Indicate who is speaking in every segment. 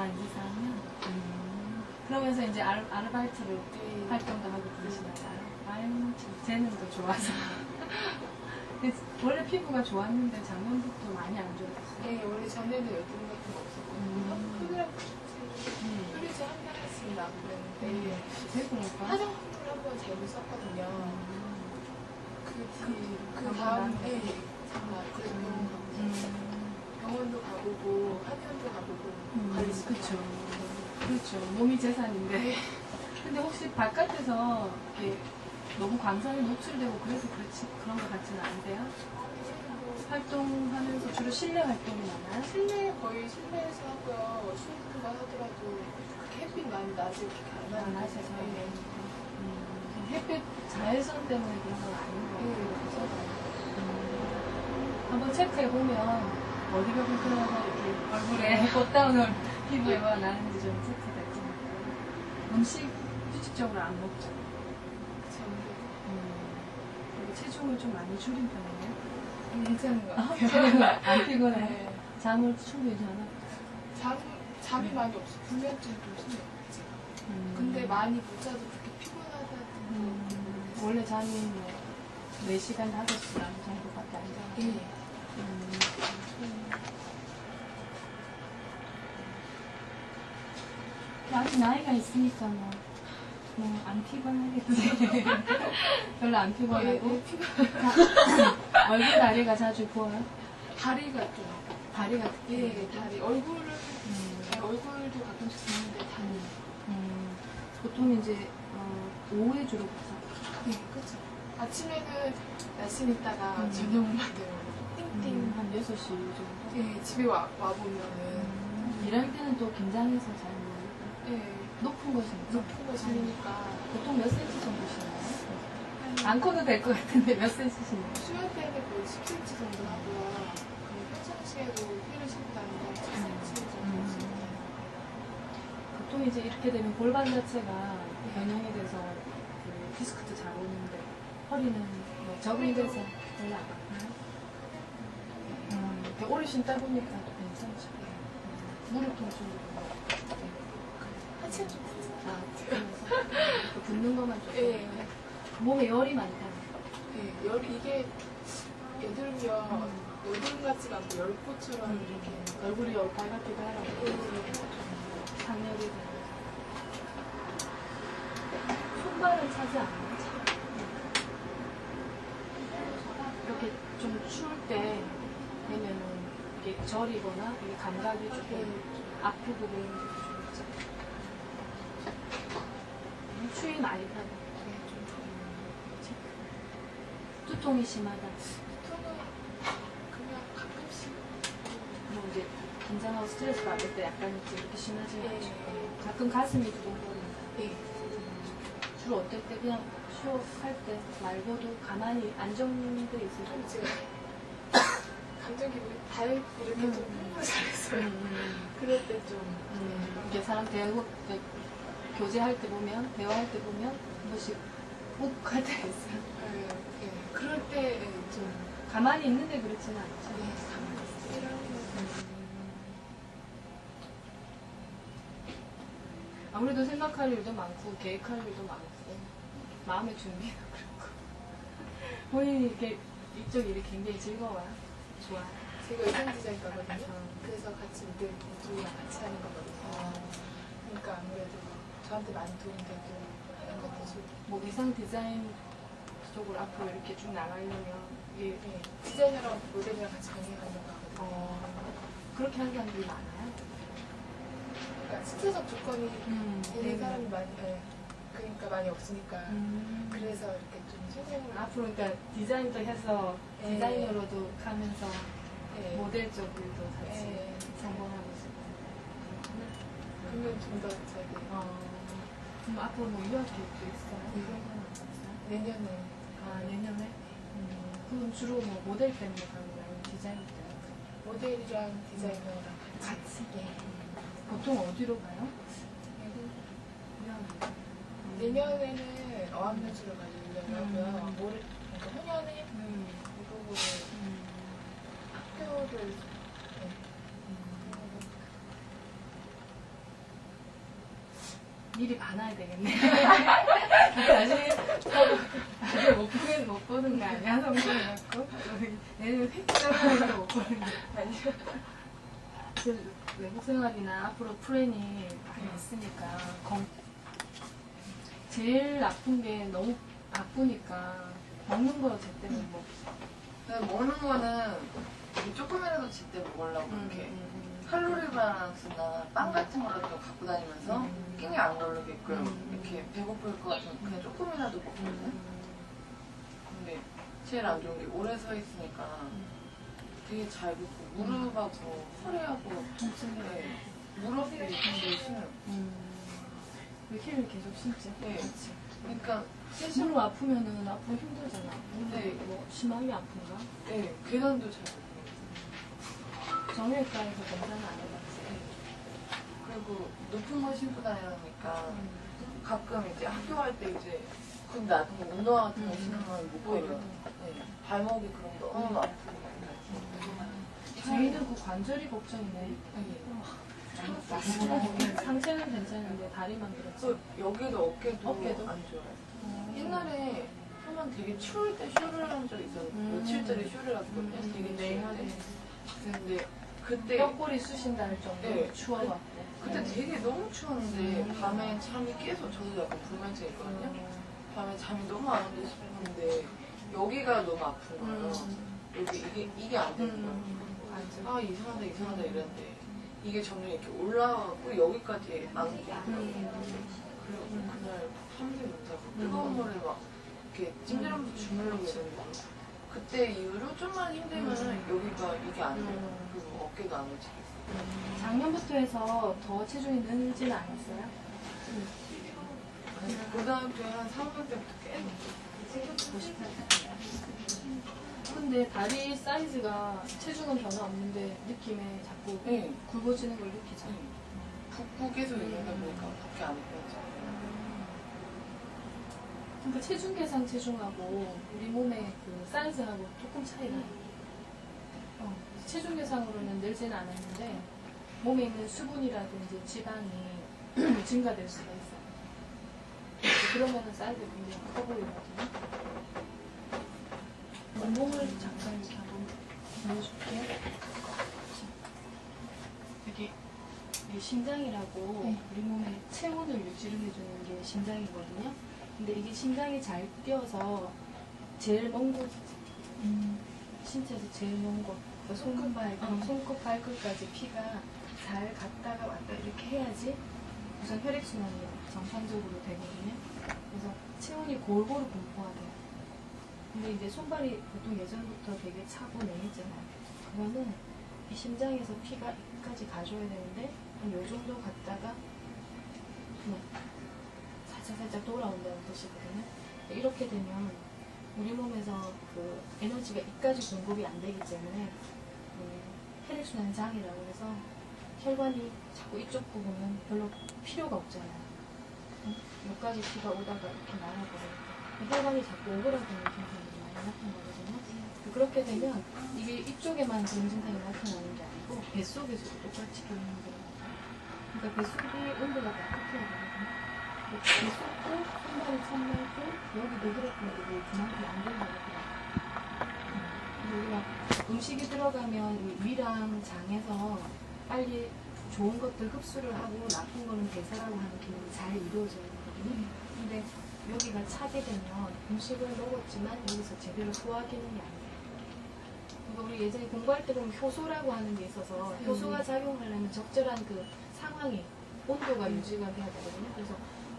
Speaker 1: 이제 4학년? 그러면서 이제 아르바이트로 활동도 하고 그러시나 봐요. 아유, 쟤는 더 좋아서. 원래 피부가 좋았는데 작년부터 많이 안 좋았어요.
Speaker 2: 네, 원래 전에는 여드름 같은 거 없었거든요. 흡입제 한 달씩 나고 그랬는데
Speaker 1: 그러니까?
Speaker 2: 화장품을 한번 잘못 썼거든요. 그 다음에 정말 그래서 병원도 가보고 한의원도 가보고 관리시
Speaker 1: 그렇죠. 그렇죠. 몸이 재산인데. 근데 혹시 바깥에서 이렇게 너무 광선에 노출되고 그래서 그렇지 그런 것 같지는 않으세요? 활동하면서 주로 실내 활동이 많아요?
Speaker 2: 실내 거의 실내에서 하고요. 수업만 하더라도 그렇게 햇빛 많이 나지 그렇게 안 하셔서
Speaker 1: 햇빛 자외선 때문에 그런 건 아닌 것 같아요. 한번 체크해 보면 어디가 불편해서 이렇게 얼굴에 꽃다운을 피부에 뭐 나는지 좀 체크가 있으니까. 음식 규칙적으로 안 먹죠. 그리고 체중을 좀 많이 줄인 편이에요.
Speaker 2: 괜찮은 것 같아요.
Speaker 1: 안 피곤해.
Speaker 2: 네.
Speaker 1: 잠을 충분히 자나?
Speaker 2: 잠이 많이 없어. 불면증 좀 심해요. 근데 많이 못 자도 그렇게 피곤하다는
Speaker 1: 원래 잠이 뭐 4시간, 5시간 정도밖에 안 자요.
Speaker 2: 네.
Speaker 1: 아직 나이가 있으니까 안 피곤하겠지. 별로 안 피곤하고. 얼굴 다리가 자주 부어요?
Speaker 2: 다리가 좀.
Speaker 1: 다리가
Speaker 2: 예, 다리. 얼굴도 가끔씩 부는데 다리.
Speaker 1: 보통 이제 오후에 주로 가서.
Speaker 2: 네, 그렇죠. 아침에는 날씬 있다가 저녁만 되면 띵띵.
Speaker 1: 한 6시 정도?
Speaker 2: 예, 집에 와보면은.
Speaker 1: 일할 때는 또 긴장해서 잘 모르고.
Speaker 2: 예,
Speaker 1: 높은 곳이니까.
Speaker 2: 높은 거 지니까.
Speaker 1: 보통 몇 센치 정도 시나요? 안 커도 될 것 같은데 몇 센치 시나요?
Speaker 2: 수면 때는 거의 10cm 정도 하고요. 평상시에도 힐을 신고 다니는데 10cm 정도 신고.
Speaker 1: 보통 이제 이렇게 되면 골반 자체가 변형이 돼서 그 디스크도 잘 오는데 허리는 뭐 적응이 돼서 별로 안 아파요? 이렇게 오래 신다 보니까 또 괜찮죠. 무릎 통증도
Speaker 2: 하체는 좀 부르죠.
Speaker 1: 그래서 붓는 것만 좀
Speaker 2: 예.
Speaker 1: 몸에 열이 많다.
Speaker 2: 예, 이게 여드름이요. 여드름 같지가 않고 열꽃처럼 이렇게.
Speaker 1: 얼굴이 빨갛기도 하라고. 장렬이 되고. 손발은 차지 않아요? 이렇게 좀 추울 때 되면은 이게 저리거나 이게 감각이 조금 아프고 그런 게 좀 있죠. 추위 많이 타고. 두통이 심하다.
Speaker 2: 보통은 그냥 가끔씩.
Speaker 1: 뭐 이제 긴장하고 스트레스 받을 때 약간 이렇게 심하지
Speaker 2: 예.
Speaker 1: 않죠. 가끔 가슴이 두근거린다.
Speaker 2: 예.
Speaker 1: 주로 어떨 때 그냥 수업할 때 말고도 가만히 안정돼 있어요.
Speaker 2: 제가 감정 기분이 이렇게 좀 흥분을 잘했어요. 그럴 때 좀.
Speaker 1: 이게 사람 교제할 때 보면, 대화할 때 보면 한 번씩 욱할 때가 있어요.
Speaker 2: 예. 그럴 때 좀.
Speaker 1: 가만히 있는데 그렇지는 않죠.
Speaker 2: 예, 가만히 있어요.
Speaker 1: 아무래도 생각할 일도 많고 계획할 일도 많고 마음의 준비도 그렇고 본인이 이렇게 이쪽 일이 굉장히 즐거워요. 좋아요.
Speaker 2: 제가 의상 디자인과거든요. 그래서 같이 이쪽이랑 같이 하는 거거든요. 그러니까 아무래도 저한테 많이 도움이 되고 하는 것도 좋고.
Speaker 1: 뭐 의상 디자인 쪽으로 앞으로 이렇게 쭉 나가려면 이게
Speaker 2: 네. 디자이너랑 모델이랑 같이 병행하려고 하거든요.
Speaker 1: 그렇게 하는 사람들이 많아요.
Speaker 2: 그러니까 신체적 조건이 되는 사람이 많이, 그러니까 많이 없으니까. 그래서 이렇게 좀 선생님을
Speaker 1: 앞으로 그러니까 디자인도 해서 디자이너로도 가면서 모델 쪽으로도 같이 성공하고 싶어요.
Speaker 2: 그러면 좀 더 잘 돼요.
Speaker 1: 그럼 앞으로 뭐 유학 계획도 있어요? 그런 건 없어요?
Speaker 2: 내년에.
Speaker 1: 내년에? 그럼 주로 뭐 모델 때문에 가는 거예요? 디자인 때문에?
Speaker 2: 모델이랑 디자이너랑
Speaker 1: 같이? 보통 어디로 가요?
Speaker 2: 내년에는 어학연수를 가려고 하고요. 그러니까 후년에 미국으로 학교를
Speaker 1: 미리 봐놔야 되겠네. 다시 못 보는 거 아니야? 성공해갖고. 얘는 획정해서 못 보는 거 아니야? 외국 생활이나 앞으로 플랜이 많이 있으니까. 제일 나쁜 게 너무 바쁘니까 먹는 거 제때 못 먹어.
Speaker 3: 근데 먹는 거는 조금이라도 제때 먹으려고 이렇게 칼로리 밸런스나 빵 같은 거를 또 갖고 다니면서 끼니 안 걸리게끔 이렇게 배고플 것 같으면 그냥 조금이라도 먹거든. 근데 제일 안 좋은 게 오래 서 있으니까 되게 잘 붓고 무릎하고 허리하고
Speaker 1: 통증이
Speaker 3: 무릎이 굉장히 심해요.
Speaker 1: 왜 힐을 계속 신지?
Speaker 3: 네.
Speaker 1: 그렇지.
Speaker 3: 그러니까
Speaker 1: 무릎 아프면은 앞으로 힘들잖아.
Speaker 3: 네.
Speaker 1: 뭐 심하게 아픈가?
Speaker 3: 네, 계단도 잘 못 가요.
Speaker 1: 정형외과에서 검사는 안 해봤지.
Speaker 3: 그리고 높은 거 신고 다니니까 가끔 이제 학교 갈 때 이제 근데 나도 운동화 같은 거 신으면 못 걸어요. 네. 발목이 그럼 너무 아프고
Speaker 1: 저희는 그 관절이 걱정이네. 상체는 괜찮은데 다리만 그렇지.
Speaker 3: 또 여기도 어깨도
Speaker 1: 어깨도?
Speaker 3: 안 좋아요. 옛날에 한번 되게 추울 때 쇼를 한 적이 있었는데 며칠짜리 쇼를 했거든요. 되게 추울 때. 근데 그때
Speaker 1: 뼈골이 쑤신다는 정도로
Speaker 3: 네.
Speaker 1: 추워갖고.
Speaker 3: 그때 되게 너무 추웠는데 밤에 잠이 계속 저도 약간 불면증 있거든요. 밤에 잠이 너무 안 오고 싶었는데 여기가 너무 아픈 거예요. 여기 이게 안 되는 거예요. 아 이상하다 이랬는데 이게 점점 이렇게 올라가고 여기까지 안 오고 그리고 그날 밤새 못 자고 뜨거운 물에 막 이렇게 찜질하면서 주물르고 있었는데 그때 이후로 좀만 힘들면은 여기가 이게 안 돼요. 그리고 어깨가 안 오지.
Speaker 1: 작년부터 해서 더 체중이 늘지는 않았어요?
Speaker 3: 고등학교 한 3학년 때부터 계속
Speaker 1: 근데 다리 사이즈가 체중은 변화 없는데 느낌에 자꾸
Speaker 3: 네.
Speaker 1: 굵어지는 걸 느끼잖아.
Speaker 3: 붓고 계속 이러다 보니까 밖에 안 빼죠.
Speaker 1: 그러니까 체중 계상 체중하고 우리 몸의 그 사이즈하고 조금 차이가 나요. 체중 계상으로는 늘지는 않았는데 몸에 있는 수분이라든지 지방이 증가될 수가 있어요. 그러면은 사이즈가 굉장히 커 보이거든요. 몸을 잠깐 이렇게 한번 보여줄게요. 여기 이게 심장이라고 우리 몸의 체온을 유지를 해주는 게 심장이거든요. 근데 이게 심장이 잘 뛰어서 제일 먼 곳, 신체에서 제일 먼 곳, 손끝 발끝까지 피가 잘 갔다가 왔다 이렇게 해야지 우선 혈액순환이 정상적으로 되거든요. 그래서 체온이 골고루 분포가 돼요. 근데 이제 손발이 보통 예전부터 되게 차고 내있잖아요. 그거는 이 심장에서 피가 여기까지 가줘야 되는데 한 요 정도 갔다가 살짝 돌아온다는 뜻이거든요. 이렇게 되면 우리 몸에서 그 에너지가 이까지 공급이 안 되기 때문에 혈액순환 장애라고 해서 혈관이 자꾸 이쪽 부분은 별로 필요가 없잖아요. 여기까지 피가 오다가 이렇게 나와버려요. 혈관이 자꾸 오그라드는 증상이 많이 나타나거든요. 그렇게 되면 이게 이쪽에만 그런 증상이 나타나는 게 아니고 뱃속에서도 똑같이 보이는 거예요. 그러니까 뱃속이 온도가 바뀌어야 되거든요. 뱃속도 손발이 찬날고 여기도 그렇고 그만큼 안 된다고 우리가 음식이 들어가면 위랑 장에서 빨리 좋은 것들 흡수를 하고 나쁜 거는 배설하고 하는 기능이 잘 이루어져야 되거든요. 근데 여기가 차게 되면 음식을 먹었지만 여기서 제대로 소화 기능이 안 돼요. 그러니까 우리 예전에 공부할 때 보면 효소라고 하는 게 있어서 효소가 작용하려면 적절한 그 상황이 온도가 유지가 돼야 되거든요. 그래서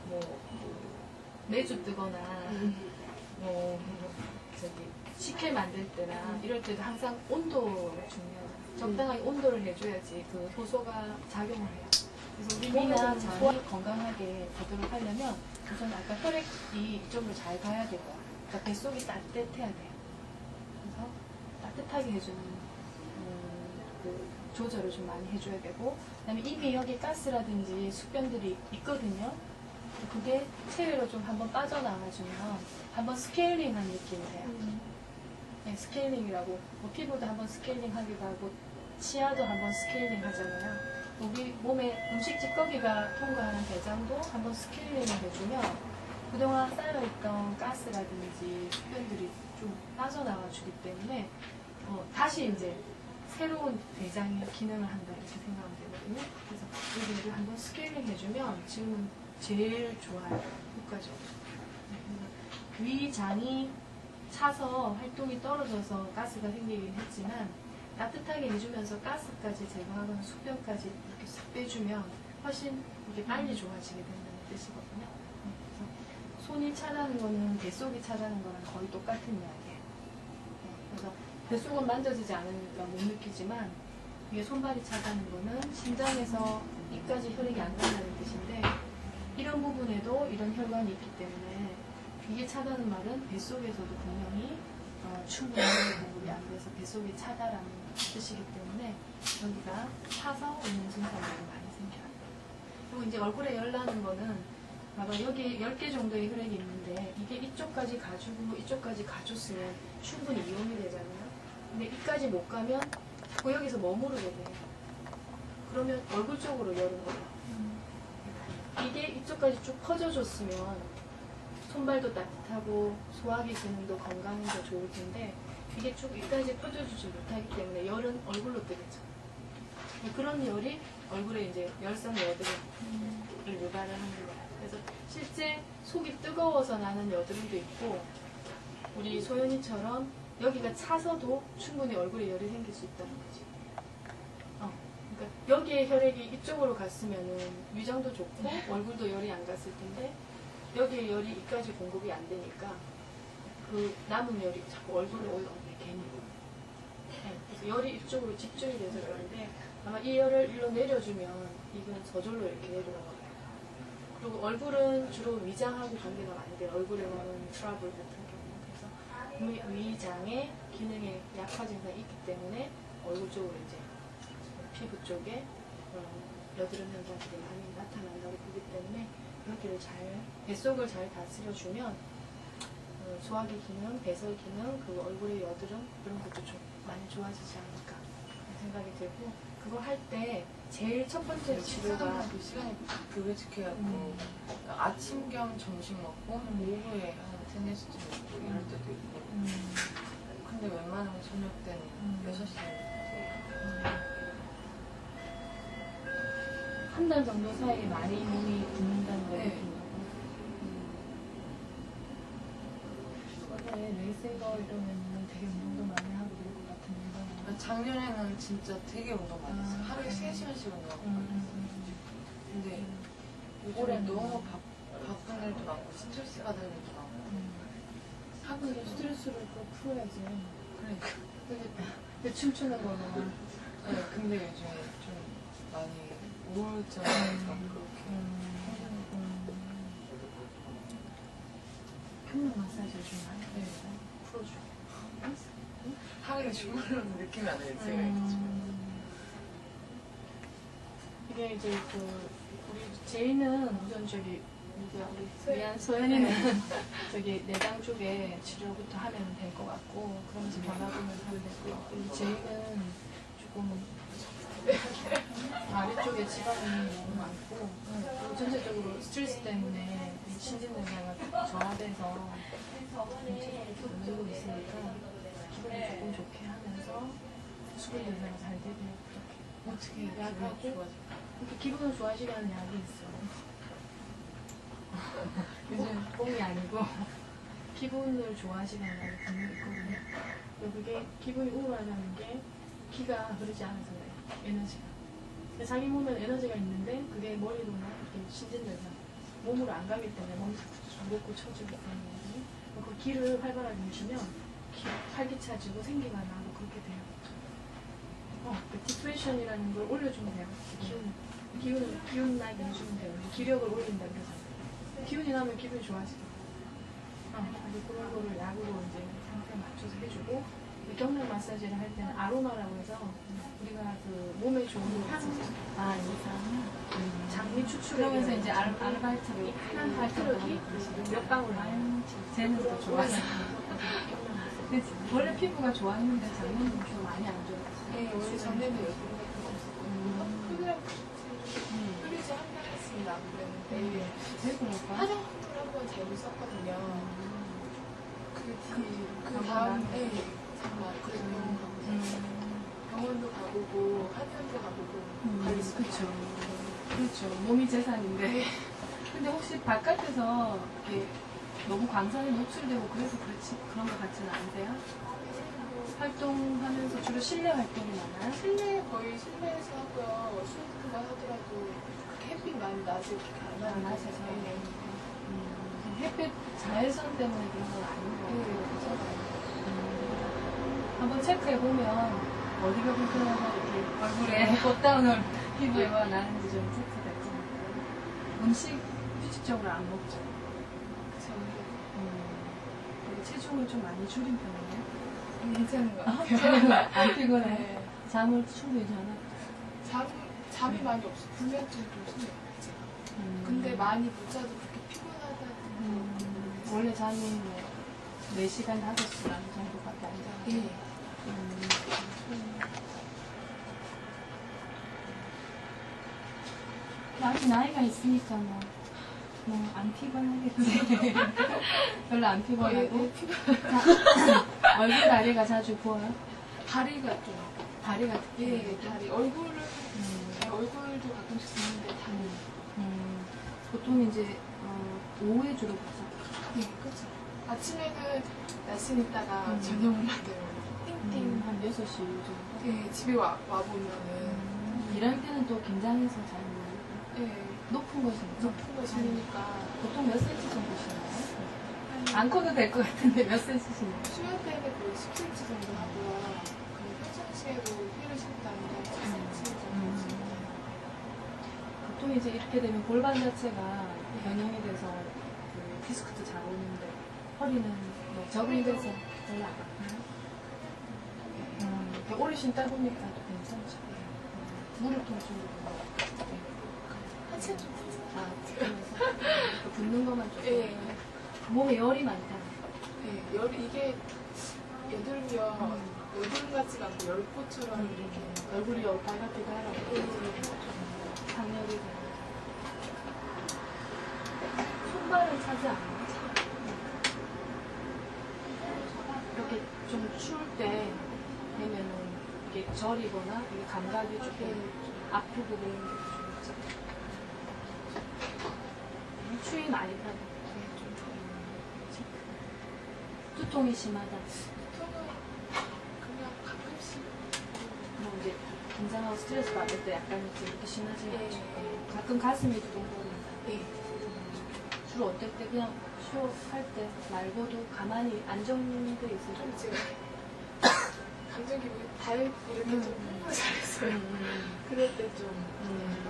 Speaker 1: 뭐 매주 뜨거나 식혜 만들 때나 이럴 때도 항상 온도가 중요해요. 적당하게 온도를 해줘야지 그 효소가 작용을 해요. 그래서 우리 몸이나 소화 건강하게 되도록 하려면 우선 아까 혈액이 이쪽으로 잘 가야 되고요. 그러니까 뱃속이 따뜻해야 돼요. 그래서 따뜻하게 해주는 그 조절을 좀 많이 해줘야 되고, 그다음에 이미 여기 가스라든지 숙변들이 있거든요. 그게 체외로 좀 한번 빠져나가주면 한번 스케일링한 느낌이 돼요. 네, 스케일링이라고 뭐 피부도 한번 스케일링 하기도 하고 치아도 한번 스케일링 하잖아요. 우리 몸에 음식 찌꺼기가 통과하는 대장도 한번 스케일링을 해주면 그동안 쌓여있던 가스라든지 수변들이 좀 빠져나와 주기 때문에 다시 이제 새로운 대장이 기능을 한다 이렇게 생각하면 되거든요. 그래서 여기를 한번 스케일링 해주면 지금은 제일 좋아요. 효과적으로. 위장이 차서 활동이 떨어져서 가스가 생기긴 했지만 따뜻하게 해주면서 가스까지 제거하거나 수변까지 이렇게 싹 빼주면 훨씬 이게 빨리 좋아지게 된다는 뜻이거든요. 그래서 손이 차다는 거는 뱃속이 차다는 거랑 거의 똑같은 이야기예요. 그래서 뱃속은 만져지지 않으니까 못 느끼지만 이게 손발이 차다는 거는 심장에서 입까지 혈액이 안 간다는 뜻인데 이런 부분에도 이런 혈관이 있기 때문에 이게 차다는 말은 뱃속에서도 분명히 충분히 공급이 안 돼서 뱃속이 차다라는 뜻이기 때문에 여기가 차서 오는 증상들이 많이 생겨요. 그리고 이제 얼굴에 열 나는 거는 봐봐 여기 10개 정도의 혈액이 있는데 이게 이쪽까지 가주고 이쪽까지 가줬으면 충분히 이용이 되잖아요. 근데 이까지 못 가면 자꾸 여기서 머무르게 돼요. 그러면 얼굴 쪽으로 열은 올라. 이게 이쪽까지 쭉 퍼져줬으면 손발도 따뜻하고 소화기 기능도 건강해서 좋을 텐데 이게 쭉 여기까지 퍼져주지 못하기 때문에 열은 얼굴로 뜨겠죠. 그런 열이 얼굴에 이제 열성 여드름을 유발을 하는 거예요. 그래서 실제 속이 뜨거워서 나는 여드름도 있고 우리 소연이처럼 여기가 차서도 충분히 얼굴에 열이 생길 수 있다는 거지. 그러니까 여기에 혈액이 이쪽으로 갔으면은 위장도 좋고 얼굴도 열이 안 갔을 텐데 여기에 열이 이까지 공급이 안 되니까 그 남은 열이 자꾸 얼굴에 올라오네 괜히. 그래서 열이 이쪽으로 집중이 돼서 그런데 아마 이 열을 일로 내려주면 이건 저절로 이렇게 내려오거든요. 그리고 얼굴은 주로 위장하고 관계가 많이 돼요. 얼굴에 나오는 트러블 같은 경우는. 그래서 위장의 기능에 약화 증상이 있기 때문에 얼굴 쪽으로 이제 피부 쪽에 여드름 현상들이 많이 나타난다고 보기 때문에 여기를 뱃속을 잘 다스려주면 소화기 기능, 배설 기능, 그리고 얼굴의 여드름 이런 것도 좀 많이 좋아지지 않을까 생각이 들고 그거 할 때 제일 첫 번째 치료가
Speaker 3: 그 시간에 그걸 지켜갖고 아침 겸 점심 먹고 오후에 한 3-4시쯤 먹고 이럴 때도 있고 근데 웬만하면 저녁 때는 6시에
Speaker 1: 한 달 정도 사이에 많이 몸이 붓는다는 걸
Speaker 3: 네.
Speaker 1: 느낀다고. 원래 레이세거 이러면 되게 운동도 많이 하고 그럴 것 같은데.
Speaker 3: 작년에는 진짜 되게 운동 많이 했어요. 하루에 3시간씩 운동하고 근데 요즘에 너무 바쁜 일도 많고 스트레스 받을 일도 많고
Speaker 1: 하고 이제 스트레스를 또 풀어야지.
Speaker 3: 그러니까
Speaker 1: 근데 춤추는 거는
Speaker 3: 네, 근데 요즘에 좀 많이 우울증이니까 그렇게
Speaker 1: 평면 마사지를 좀 많이 해요.
Speaker 3: 풀어줘. 하루에 주말로는 느낌이 안 나요, 제가.
Speaker 1: 이게 이제 그 우리 제이는 우선 저기 누구야 우리 미안 소연이는 저기 내장 쪽에 치료부터 하면 될 것 같고 그러면서 받아보면서 하면 될 것 같고 우리 제이는 조금 아래쪽에 지방이 너무 많고 그리고 전체적으로 스트레스 때문에 신진대사가 저하돼서 움직이고 있으니까 기분이 조금 좋게 하면서 수분 대사가 잘 되고
Speaker 3: 어떻게
Speaker 1: 약하고
Speaker 3: 기분이 좋아질까?
Speaker 1: 이렇게 기분을 좋아지게 하는 약이 있어.
Speaker 3: 요즘
Speaker 1: 뽕이 아니고 기분을 좋아지게 하는 약이 분명히 있거든요. 그리고 그게 기분이 우울하다는 게 기가 흐르지 않아서 그래요. 에너지가. 근데 자기 몸에 에너지가 있는데 그게 머리로나 이렇게 신진대사 몸으로 안 가기 때문에 몸이 무겁고 처지고 그런 거거든요. 그 기를 활발하게 해주면 활기차지고 생기가 나고 그렇게 돼요. 그 디프레션이라는 걸 올려주면 돼요. 기운 나게 해주면 돼요. 기력을 올린다 그러잖아요. 기운이 나면 기분이 좋아지죠. 그런 거를 약으로 이제 상태에 맞춰서 해주고 경락 마사지를 할 때는 아로마라고 해서 우리가 그 몸에 좋은 향, 인상, 장미 추출하면서 이제 아르바이트로 한 트럭이 몇 방울 나요. 쟤는 더 좋아서. 원래 피부가 좋았는데 작년은 좀 많이 안 좋았어요.
Speaker 2: 네, 원래 작년에 여드름이 없었고 최저 한 달 했습니다. 그랬는데
Speaker 1: 제일 그럴까?
Speaker 2: 화장품을 한번 잘못 썼거든요. 그
Speaker 1: 한번
Speaker 2: 다음에 정말 그래서 병원 가고 병원도 가보고 한의원도 가보고 관리소
Speaker 1: 그렇죠. 그렇죠. 몸이 재산인데. 근데 혹시 바깥에서 이렇게 너무 광선에 노출되고 그래서 그렇지 그런 것 같지는 않으세요? 활동하면서 주로 실내 활동이 많아요?
Speaker 2: 실내 거의 실내에서 하고요. 수영만 하더라도 그렇게 햇빛 많이 낮에 그렇게 안 하는
Speaker 1: 낮에서.
Speaker 2: 네.
Speaker 1: 햇빛 자외선 때문에 그런 건 아닌 것 같아요. 그래서 한번 체크해 보면 어디가 불편하고 이렇게 얼굴에 꽃다운을 피부에 나는지 좀 체크될 것 같아요. 음식 규칙적으로 안 먹죠. 그리고 체중을 좀 많이 줄인 편이에요.
Speaker 2: 괜찮은 것 같아요.
Speaker 1: 안 피곤해.
Speaker 2: 네.
Speaker 1: 잠을 충분히 자나?
Speaker 2: 잠이 많이 없어. 불면증이 좀 심해요. 제가. 근데 많이 못 자도 그렇게 피곤하다는
Speaker 1: 원래 잠이 뭐 4시간, 5시간 정도밖에 안 자요.
Speaker 2: 네.
Speaker 1: 아직 나이가 있으니까 안 피곤하겠지. 별로 안 피곤하고. 얼굴 다리가 자주 부어요?
Speaker 2: 다리가 좀.
Speaker 1: 다리가
Speaker 2: 예, 다리. 얼굴도 가끔씩 붓는데 다리.
Speaker 1: 보통 이제 오후에 주로 보죠.
Speaker 2: 네, 그렇죠. 아침에는 날씬 있다가 저녁을 만들어요. 띵띵.
Speaker 1: 한 6시 정도.
Speaker 2: 네, 집에 와보면은.
Speaker 1: 이럴 때는 또 긴장해서 잘 모르고.
Speaker 2: 네,
Speaker 1: 높은 곳이죠.
Speaker 2: 높은 거 신으니까.
Speaker 1: 보통 몇 cm 정도 신어요? 안 커도 될 것 같은데 몇 cm 신어요?
Speaker 2: 수면 때는 거의 10cm 정도 하고요. 평상시에도 힐을 신다는데 10cm 정도 신어요.
Speaker 1: 보통 이제 이렇게 되면 골반 자체가 변형이 돼서 그 디스크도 잘 오는데 허리는 뭐 적응이 돼서 별로 안 아파요? 이렇게 오래 신다 보니까 또 괜찮죠. 무릎 통증도
Speaker 2: 하체 좀
Speaker 1: 그래서 붓는 것만 좀
Speaker 2: 예.
Speaker 1: 몸에 열이 많다.
Speaker 2: 네, 이게 여드름이요. 여드름 같지가 않고 열꽃처럼 이렇게.
Speaker 1: 얼굴이 빨갛기도 하라고 상열이 되고 손발은 차지 않아요? 이렇게 좀 추울 때 되면은 이게 저리거나 이게 감각이 조금 아프고 그런 게 좀 있죠. 추위 많이 타요. 두통이 심하다.
Speaker 2: 보통은 그냥 가끔씩.
Speaker 1: 뭐 이제 긴장하고 스트레스 받을 때 약간 이렇게 심하지
Speaker 2: 예.
Speaker 1: 않죠. 가끔 가슴이 두근거린다.
Speaker 2: 네.
Speaker 1: 주로 어떨 때 그냥 쉬어할 때 말고도 가만히 안정돼 있어요.
Speaker 2: 제가 감정 기분이 다이어트 이렇게 좀 홍보 잘했어요. 그럴 때 좀.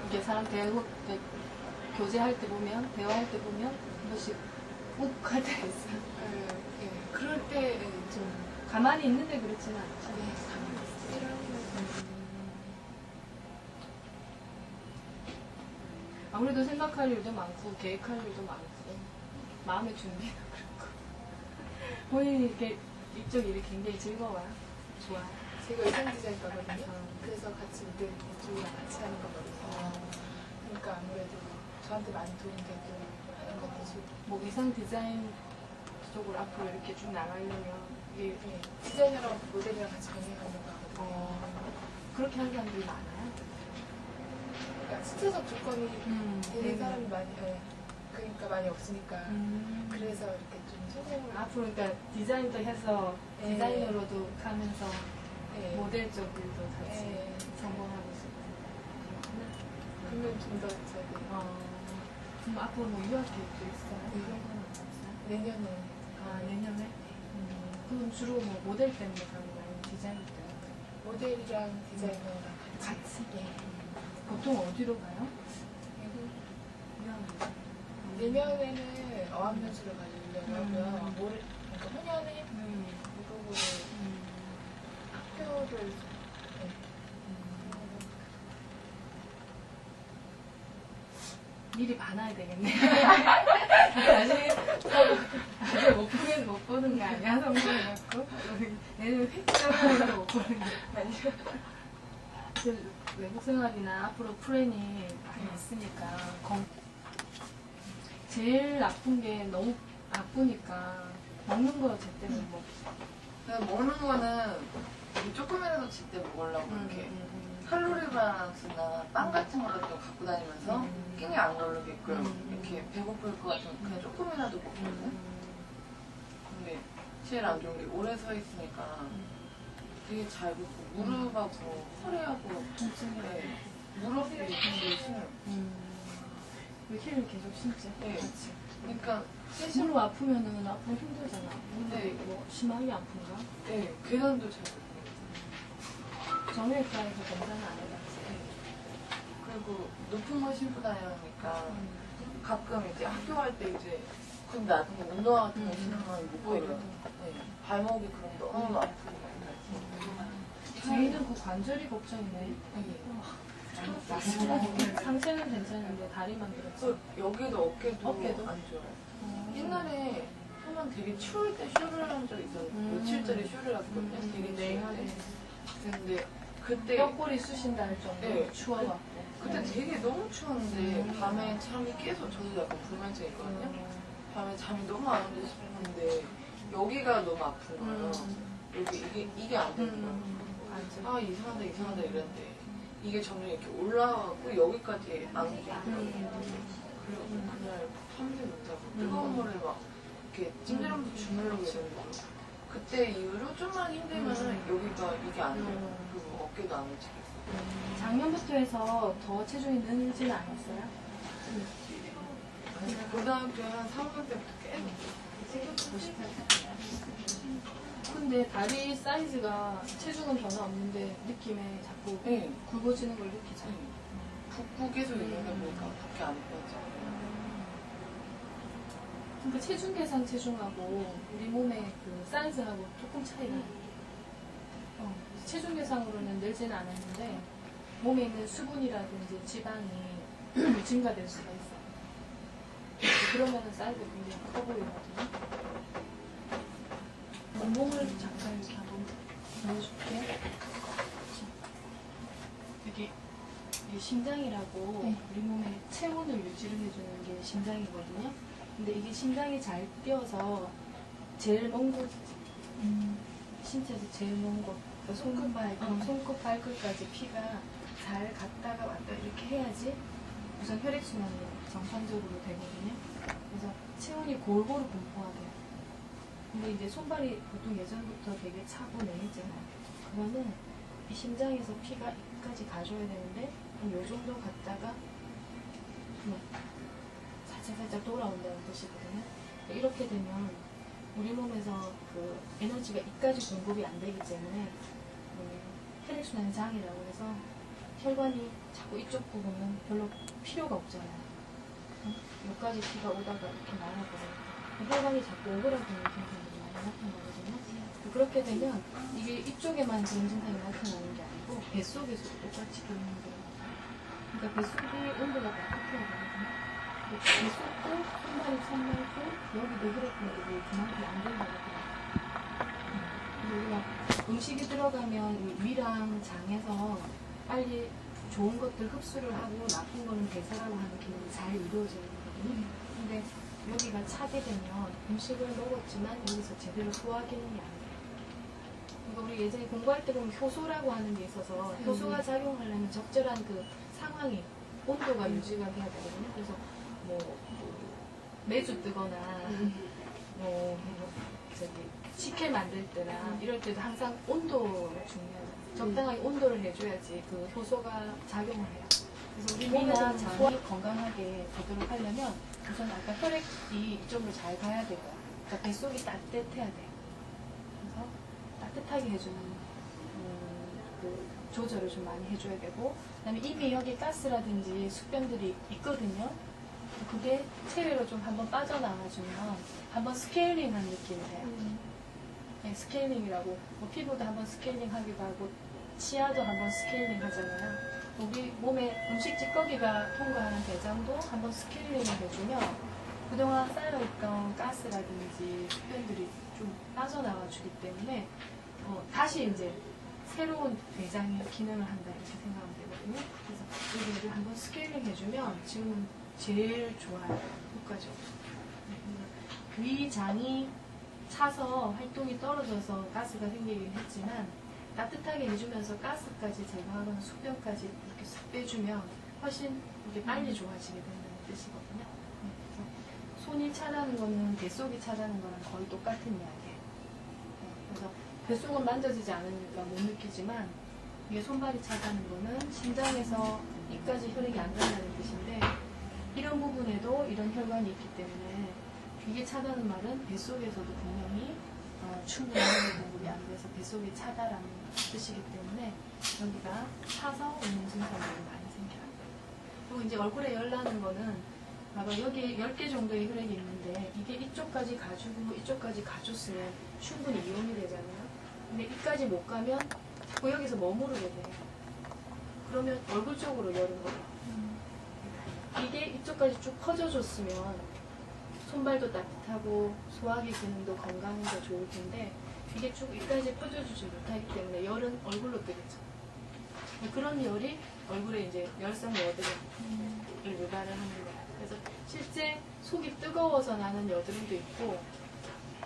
Speaker 1: 이게 사람 교제할 때 보면, 대화할 때 보면 한 번씩 욱 할 때가 있어요.
Speaker 2: 예, 그럴 때 좀.
Speaker 1: 가만히 있는데 그렇지는 않죠.
Speaker 2: 네, 가만히 있어요.
Speaker 1: 아무래도 생각할 일도 많고 계획할 일도 많고 마음의 준비도 그렇고 본인이 이렇게 이쪽 일이 굉장히 즐거워요. 좋아요.
Speaker 2: 제가 의상 디자이너거든요. 그래서 같이 이쪽이랑 같이 하는 거거든요. 그러니까 아무래도 저한테 많이 도움이 되고 하는 것도 좋고.
Speaker 1: 뭐 의상 디자인 쪽으로 앞으로 이렇게 쭉 나가려면 이게
Speaker 2: 네, 디자이너랑 모델이랑 같이 병행하는 거거든요.
Speaker 1: 그렇게 하는 사람들이 많아요.
Speaker 2: 그러니까 신체적 조건이 되는
Speaker 1: 네.
Speaker 2: 사람이 많이, 그러니까 많이 없으니까. 그래서 이렇게 좀 성공을
Speaker 1: 앞으로 그러니까 디자인도 해서
Speaker 2: 네.
Speaker 1: 디자이너로도 가면서
Speaker 2: 네.
Speaker 1: 모델 쪽들도 같이
Speaker 2: 네.
Speaker 1: 성공하고 싶고
Speaker 2: 그러면 좀 더 저기
Speaker 1: 그럼 앞으로 뭐 유학 계획도 있어요?
Speaker 2: 네.
Speaker 1: 그런 건 없어요?
Speaker 2: 내년에
Speaker 1: 내년에? 그럼 주로 뭐 모델 때문에 가는 거예요? 디자인 때문에?
Speaker 2: 모델이랑 디자이너랑 같이.
Speaker 1: 같이?
Speaker 2: 예.
Speaker 1: 보통 어디로 가요?
Speaker 2: 내년에는 어학연수를 가려고 하고요. 그러니까 후년에 미국으로 학교를 네.
Speaker 1: 미리 봐놔야 되겠네. 아직 못 보는 거 아니야? 성공해갖고? 내년 획정해서 못 보는 거 아니야? 외국 생활이나 앞으로 플랜이 많이 있으니까 제일 나쁜 게 너무 아프니까 먹는 거 제때 못 먹고.
Speaker 3: 그냥 먹는 거는 조금이라도 제때 먹으려고 이렇게 칼로리 밸런스나 빵 같은 거라도 갖고 다니면서 끼니 안 걸리게끔 이렇게 배고플 것 같으면 그냥 조금이라도 먹거든. 근데 제일 안 좋은 게 오래 서 있으니까 되게 잘 붓고 무릎하고 허리하고
Speaker 1: 통증이
Speaker 3: 무릎이 되게 심해요.
Speaker 1: 왜 힐을 계속 신지?
Speaker 3: 네.
Speaker 1: 같이.
Speaker 3: 그러니까
Speaker 1: 무릎 아프면은 앞으로 힘들잖아.
Speaker 3: 네.
Speaker 1: 뭐 심하게 아픈가?
Speaker 3: 네, 계단도 잘 못.
Speaker 1: 정형외과에서 검사는 안 해봤지.
Speaker 3: 그리고 높은 거 신고 다니니까 가끔 이제 학교 갈 때 이제 근데 나중에 운동화 같은 거 신으면 못 걸어요. 네. 발목이 그럼 너무 아프고
Speaker 1: 저희는 그 관절이 걱정이네. 상체는 괜찮은데 다리만 그렇지.
Speaker 3: 여기도 어깨도
Speaker 1: 어깨도?
Speaker 3: 안 좋아요. 옛날에 한번 되게 추울 때 쇼를 한 적 있었는데 며칠짜리 쇼를 했거든요. 되게 추울 때. 근데 그때
Speaker 1: 뼈골이 쑤신다 할 정도로
Speaker 3: 네.
Speaker 1: 추워갖고.
Speaker 3: 그때 되게 너무 추웠는데 밤에 잠이 깨서 저도 약간 불면증 있거든요. 밤에 잠이 너무 안 오고 싶은데 여기가 너무 아픈 거예요. 여기 이게 안 되는 거예요. 아 이상하다 이랬는데 이게 점점 이렇게 올라가고 여기까지 안 오더라고요. 그리고 그날 밤새 못 자고 뜨거운 물에 막 이렇게 찜질하면서 주물르고 있었는데 그때 이후로 좀만 힘들면은 여기가 이게 안 돼요. 그리고 어깨도 안 움직여요.
Speaker 1: 작년부터 해서 더 체중이 늘지는 않았어요?
Speaker 3: 고등학교 한 3학년 때부터 계속
Speaker 1: 보고 싶어요. 근데 다리 사이즈가 체중은 변화 없는데 느낌에 자꾸
Speaker 3: 네.
Speaker 1: 굵어지는 걸 느끼잖아요.
Speaker 3: 붓고 계속 있는데 보니까 밖에 안 빠져.
Speaker 1: 그러니까 체중 계산 체중하고 우리 몸의 그 사이즈하고 조금 차이가 나요. 체중 계산으로는 늘지는 않았는데 몸에 있는 수분이라든지 지방이 증가될 수가 있어요. 그러면은 사이즈가 굉장히 커 보이거든요. 몸을 잠깐 이렇게 한번 보여줄게. 이게 심장이라고
Speaker 2: 네.
Speaker 1: 우리 몸의 체온을 유지를 해주는 게 심장이거든요. 근데 이게 심장이 잘 뛰어서 제일 먼 곳, 신체에서 제일 먼 곳, 손끝 발끝까지 피가 잘 갔다가 왔다 이렇게 해야지 우선 혈액순환이 정상적으로 되거든요. 그래서 체온이 골고루 분포가 돼요. 근데 이제 손발이 보통 예전부터 되게 차고 내리잖아요. 그거는 이 심장에서 피가 여기까지 가줘야 되는데 한 요 정도 갔다가 그냥 살짝 돌아온다는 뜻이거든요. 이렇게 되면 우리 몸에서 그 에너지가 이까지 공급이 안 되기 때문에 혈액순환 장애라고 해서 혈관이 자꾸 이쪽 부분은 별로 필요가 없잖아요. 여기까지 피가 오다가 이렇게 나와버려요. 혈관이 자꾸 오그라드는 증상이 많이 나타나거든요. 그렇게 되면 이게 이쪽에만 그런 증상이 나타나는 게 아니고 뱃속에서도 똑같이 그런 거예요. 그러니까 뱃속이 온도가 바뀌어야 되거든요. 뱃속도 손발이 찬만큼 여기도 혈액순환이 그만큼 안 된다고 그래요. 우리가 음식이 들어가면 위랑 장에서 빨리 좋은 것들 흡수를 하고 나쁜 거는 배설하고 하는 기능이 잘 이루어져야 되거든요. 근데 여기가 차게 되면 음식을 먹었지만 여기서 제대로 소화 기능이 안 돼요. 그러니까 우리 예전에 공부할 때 보면 효소라고 하는 게 있어서 효소가 작용하려면 적절한 그 상황이 온도가 유지가 돼야 되거든요. 그래서 뭐 매주 뜨거나 뭐 저기 식혜 만들 때나 이럴 때도 항상 온도가 중요해요. 적당하게 온도를 해줘야지 그 효소가 작용을 해요. 그래서 우리 몸이나 장이 건강하게 되도록 하려면 우선 아까 혈액이 이쪽으로 잘 가야 되고요. 그러니까 뱃속이 따뜻해야 돼요. 그래서 따뜻하게 해주는 그 조절을 좀 많이 해줘야 되고, 그다음에 이미 여기 가스라든지 숙변들이 있거든요. 그게 체외로 좀 한번 빠져나와주면 한번 스케일링한 느낌이 돼요. 네, 스케일링이라고 뭐 피부도 한번 스케일링하기도 하고 치아도 한번 스케일링 하잖아요. 우리 몸에 음식 찌꺼기가 통과하는 대장도 한번 스케일링을 해주면 그동안 쌓여있던 가스라든지 숙변들이 좀 빠져나와 주기 때문에 다시 이제 새로운 대장의 기능을 한다 이렇게 생각하면 되거든요. 그래서 여기를 한번 스케일링 해주면 지금은 제일 좋아요. 끝까지 없어요. 위장이 차서 활동이 떨어져서 가스가 생기긴 했지만 따뜻하게 해주면서 가스까지 제거하거나 수변까지 이렇게 싹 빼주면 훨씬 이게 빨리 좋아지게 된다는 뜻이거든요. 그래서 손이 차다는 거는 뱃속이 차다는 거랑 거의 똑같은 이야기예요. 그래서 뱃속은 만져지지 않으니까 못 느끼지만 이게 손발이 차다는 거는 심장에서 이까지 혈액이 안 간다는 뜻인데 이런 부분에도 이런 혈관이 있기 때문에 이게 차다는 말은 뱃속에서도 분명히 충분히 혈액 공급이 안 돼서 뱃속이 차다라는 뜻이기 때문에 여기가 차서 오는 증상들이 많이 생겨요. 그리고 이제 얼굴에 열 나는 거는 봐봐 여기 10개 정도의 혈액이 있는데 이게 이쪽까지 가주고 이쪽까지 가줬으면 충분히 이온이 되잖아요. 근데 이까지 못 가면 자꾸 여기서 머무르게 돼요. 그러면 얼굴 쪽으로 열은 거예요. 이게 이쪽까지 쭉 퍼져줬으면 손발도 따뜻하고 소화기 기능도 건강해서 좋을 텐데 이게 쭉 여기까지 퍼져주지 못하기 때문에 열은 얼굴로 뜨겠죠. 그런 열이 얼굴에 이제 열성 여드름을 유발을 하는 거예요. 그래서 실제 속이 뜨거워서 나는 여드름도 있고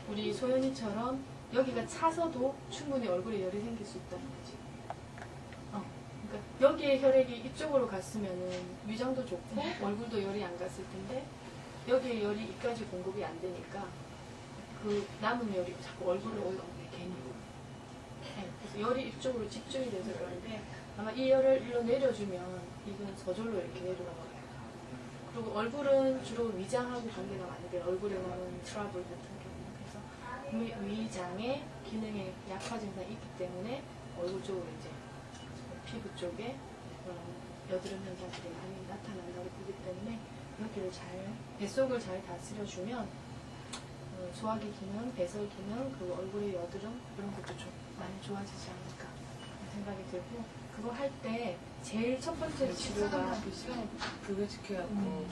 Speaker 1: 우리 소연이처럼 여기가 차서도 충분히 얼굴에 열이 생길 수 있다는 거지. 그러니까 여기에 혈액이 이쪽으로 갔으면은 위장도 좋고 얼굴도 열이 안 갔을 텐데 여기에 열이 이까지 공급이 안 되니까 그 남은 열이 자꾸 얼굴로 올라오는 게 괜히. 네, 그래서 열이 이쪽으로 집중이 돼서 그런데 아마 이 열을 일로 내려주면 이건 저절로 이렇게 내려가요. 그리고 얼굴은 주로 위장하고 관계가 많이 돼요. 얼굴에 나오는 트러블 같은 경우는. 그래서 위장의 기능에 약화 증상이 있기 때문에 얼굴 쪽으로 이제 피부 쪽에 여드름 현상들이 많이 나타난다고 보기 때문에 여기를 잘, 뱃속을 잘 다스려주면 소화기 기능, 배설 기능, 그리고 얼굴의 여드름 이런 것도 좀 많이 좋아지지 않을까 생각이 들고 그거 할 때 제일 첫 번째 치료가
Speaker 3: 그 시간에 그거 지켜갖고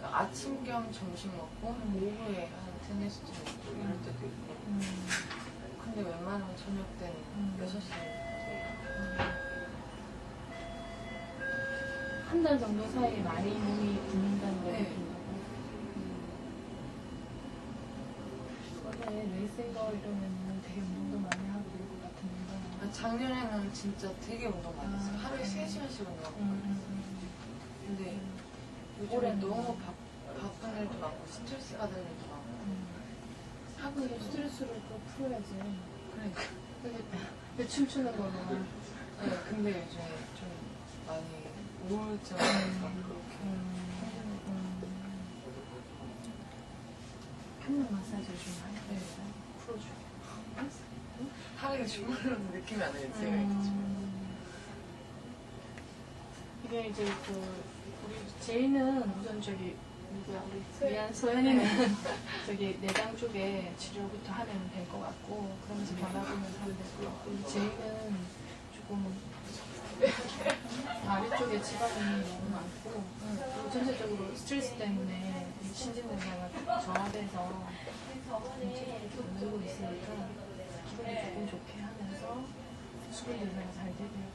Speaker 3: 아침 겸 점심 먹고 한 오후에 한 3-4시쯤 먹고 이럴 때도 있고 근데 웬만하면 저녁 때는 6시에
Speaker 1: 한 달 정도 사이에 많이 몸이 붓는다는 걸
Speaker 3: 네.
Speaker 1: 느낀다고. 원래 레이싱거 이러면 되게 운동도 많이 하고 그럴 것 같은데.
Speaker 3: 작년에는 진짜 되게 운동 많이 했어요. 하루에 3시간씩 운동하고 근데 요즘에
Speaker 1: 올해는
Speaker 3: 너무 바쁜 일도 많고 스트레스 받는 일도 많고
Speaker 1: 하고 스트레스를 또 풀어야지.
Speaker 3: 그러니까
Speaker 1: 근데 춤추는 거는
Speaker 3: 네, 근데 요즘에 좀 많이 우울증 그렇게
Speaker 1: 평면 마사지를 좀 많이 해주세요.
Speaker 3: 풀어주고 하루에 주물러도 느낌이 안 나요. 제가 이제
Speaker 1: 이게 이제 그 우리 제이는 우선 저기 누구야 우리 소연이는 저기 내장 쪽에 치료부터 하면 될 것 같고 그러면서 변화보면서 하면 될 것 같고 우리 제이는 조금 다리 쪽에 지방이 너무 많고 그리고 전체적으로 스트레스 때문에 신진대사가 저하돼서 전체적으로 늘고 있으니까 기분이 조금 좋게 하면서 수분 대사가 잘 되게요.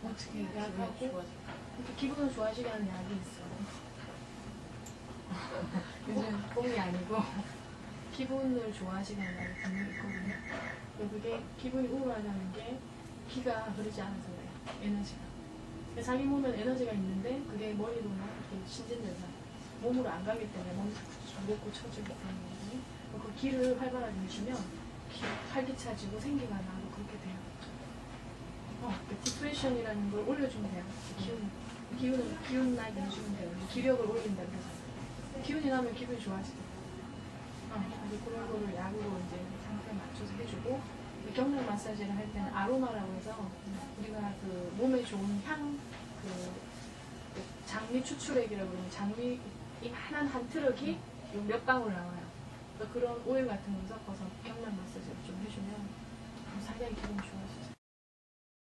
Speaker 3: 어떻게 기분이 좋아질까?
Speaker 1: 이렇게 기분을 좋아지게 하는 약이 있어. 요즘 뽕이 아니고 기분을 좋아지게 하는 약이 분명히 있거든요. 그게 기분이 우울하다는 게 기가 흐르지 않아서 그래요. 에너지가. 자기 몸에 에너지가 있는데 그게 머리로나 이렇게 신진대사 몸으로 안 가기 때문에 몸이 무겁고 처지기 때문에 그 기를 활발하게 해주면 활기차지고 생기가 나고 그렇게 돼요. 디프레션이라는 걸 올려주면 돼요. 기운 나게 해주면 돼요. 기력을 올린다 그래서 기운이 나면 기분이 좋아지죠. 그런 거를 약으로 이제 상태에 맞춰서 해주고 경락 마사지를 할 때는 아로마라고 해서 우리가 그 몸에 좋은 향, 그 장미 추출액이라고 그러면 장미 한 트럭이 몇 방울 나와요. 그런 오일 같은 거 섞어서 경락 마사지를 좀 해주면 상당히 기분이 좋아지죠.